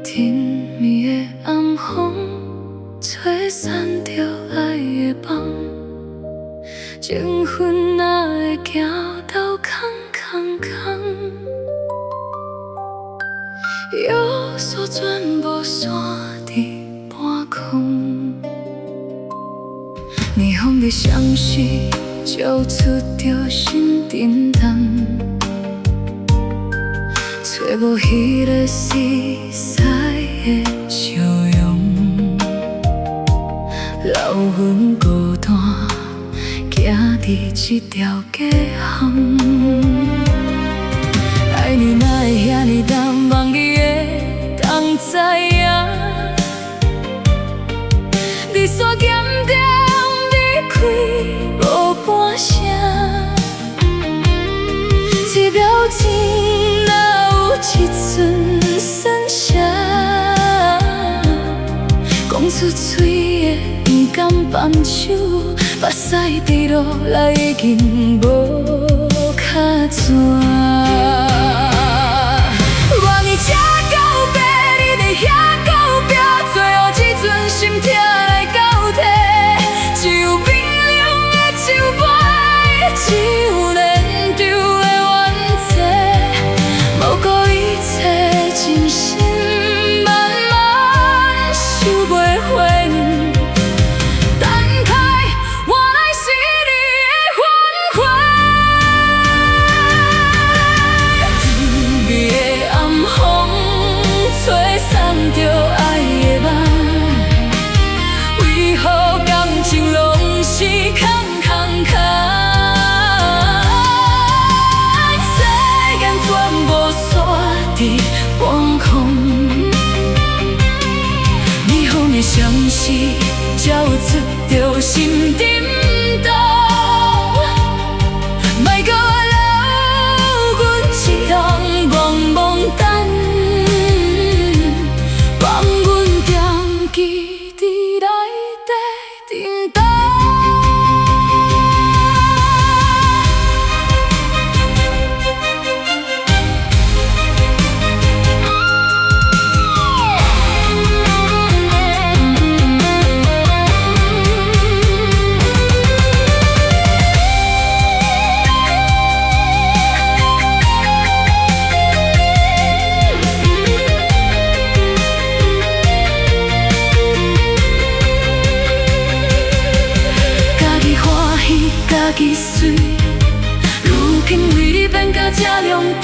甜蜜的暗风，吹散着爱的梦。情分哪会行到空空空？约束全部散伫半空。霓虹的相识，照出着心沉重。找无迄个实在的笑容，留阮孤单，行伫这条街巷。爱你哪会遐尼重，忘记的当知影，你煞咸甜离开无半声，一秒钟哪有一寸算啥？讲出嘴的不敢放手，目屎滴落来已经无卡纸。偌年才到白，你在遐到壁，最后一阵心痛来交替，只有冰冷的酒杯，只有连着的怨气，无顾一切真心慢慢收袂回。等待换来是你的反悔。甜蜜的暗风，吹散着爱的梦。为何感情拢是空空空？世间全部煞伫半空。霓虹的相识，照出着心沉重。莫搁留阮一人懵懵等，放阮惦记伫内底沉重。家己水，如今为你变甲这狼狈。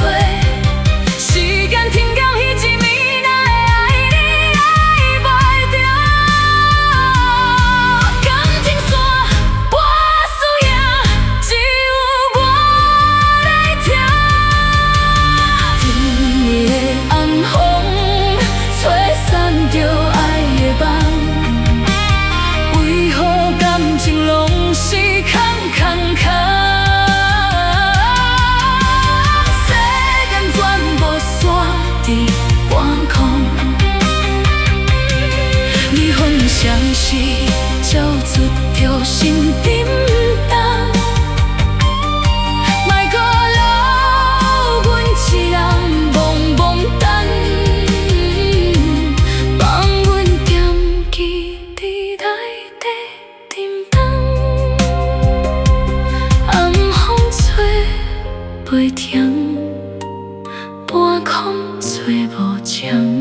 时间停到彼一暝，哪会爱你爱袂着？感情线我输赢，只有我来听。甜蜜的暗风，吹散着爱的梦。为何感情拢是空空空？世间全部煞伫半空。离婚相识，照出着心沉重。莫搁留阮一人懵懵等，放阮惦记伫内底沉重。暗风吹袂停，半空吹无枪。